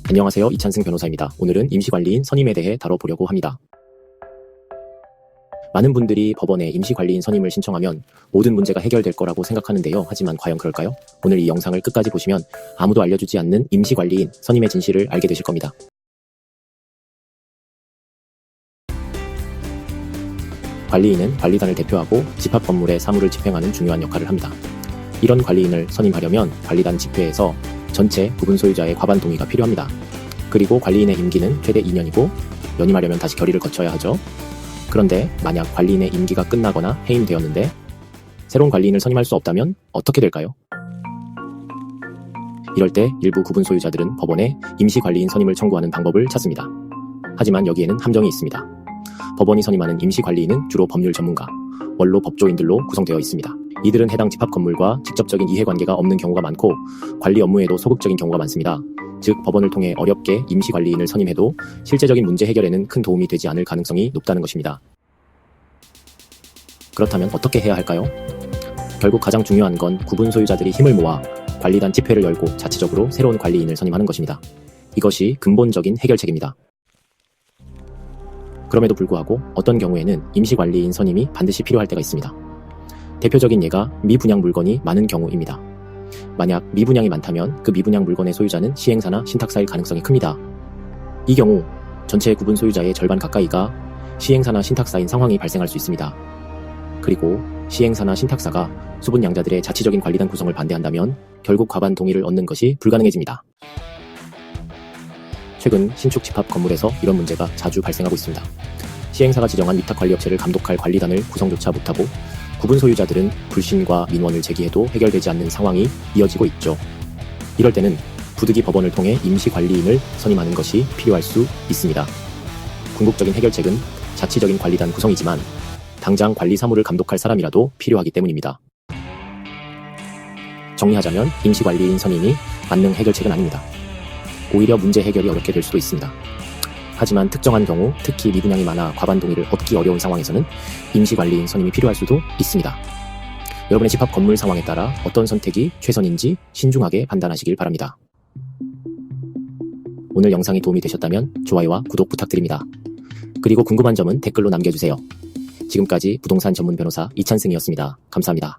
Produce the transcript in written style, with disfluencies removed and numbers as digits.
안녕하세요. 이찬승 변호사입니다. 오늘은 임시관리인 선임에 대해 다뤄보려고 합니다. 많은 분들이 법원에 임시관리인 선임을 신청하면 모든 문제가 해결될 거라고 생각하는데요. 하지만 과연 그럴까요? 오늘 이 영상을 끝까지 보시면 아무도 알려주지 않는 임시관리인 선임의 진실을 알게 되실 겁니다. 관리인은 관리단을 대표하고 집합 건물의 사무를 집행하는 중요한 역할을 합니다. 이런 관리인을 선임하려면 관리단 집회에서 전체 부분 소유자의 과반 동의가 필요합니다. 그리고 관리인의 임기는 최대 2년이고 연임하려면 다시 결의를 거쳐야 하죠. 그런데 만약 관리인의 임기가 끝나거나 해임되었는데 새로운 관리인을 선임할 수 없다면 어떻게 될까요? 이럴 때 일부 구분 소유자들은 법원에 임시관리인 선임을 청구하는 방법을 찾습니다. 하지만 여기에는 함정이 있습니다. 법원이 선임하는 임시관리인은 주로 법률 전문가, 원로 법조인들로 구성되어 있습니다. 이들은 해당 집합 건물과 직접적인 이해관계가 없는 경우가 많고 관리 업무에도 소극적인 경우가 많습니다. 즉 법원을 통해 어렵게 임시관리인을 선임해도 실제적인 문제 해결에는 큰 도움이 되지 않을 가능성이 높다는 것입니다. 그렇다면 어떻게 해야 할까요? 결국 가장 중요한 건 구분 소유자들이 힘을 모아 관리단 집회를 열고 자체적으로 새로운 관리인을 선임하는 것입니다. 이것이 근본적인 해결책입니다. 그럼에도 불구하고 어떤 경우에는 임시관리인 선임이 반드시 필요할 때가 있습니다. 대표적인 예가 미분양 물건이 많은 경우입니다. 만약 미분양이 많다면 그 미분양 물건의 소유자는 시행사나 신탁사일 가능성이 큽니다. 이 경우 전체 구분 소유자의 절반 가까이가 시행사나 신탁사인 상황이 발생할 수 있습니다. 그리고 시행사나 신탁사가 수분양자들의 자치적인 관리단 구성을 반대한다면 결국 과반 동의를 얻는 것이 불가능해집니다. 최근 신축 집합 건물에서 이런 문제가 자주 발생하고 있습니다. 시행사가 지정한 위탁관리업체를 감독할 관리단을 구성조차 못하고 구분 소유자들은 불신과 민원을 제기해도 해결되지 않는 상황이 이어지고 있죠. 이럴 때는 부득이 법원을 통해 임시관리인을 선임하는 것이 필요할 수 있습니다. 궁극적인 해결책은 자치적인 관리단 구성이지만 당장 관리 사무를 감독할 사람이라도 필요하기 때문입니다. 정리하자면 임시관리인 선임이 만능 해결책은 아닙니다. 오히려 문제 해결이 어렵게 될 수도 있습니다. 하지만 특정한 경우, 특히 미분양이 많아 과반 동의를 얻기 어려운 상황에서는 임시관리인 선임이 필요할 수도 있습니다. 여러분의 집합 건물 상황에 따라 어떤 선택이 최선인지 신중하게 판단하시길 바랍니다. 오늘 영상이 도움이 되셨다면 좋아요와 구독 부탁드립니다. 그리고 궁금한 점은 댓글로 남겨주세요. 지금까지 부동산 전문 변호사 이찬승이었습니다. 감사합니다.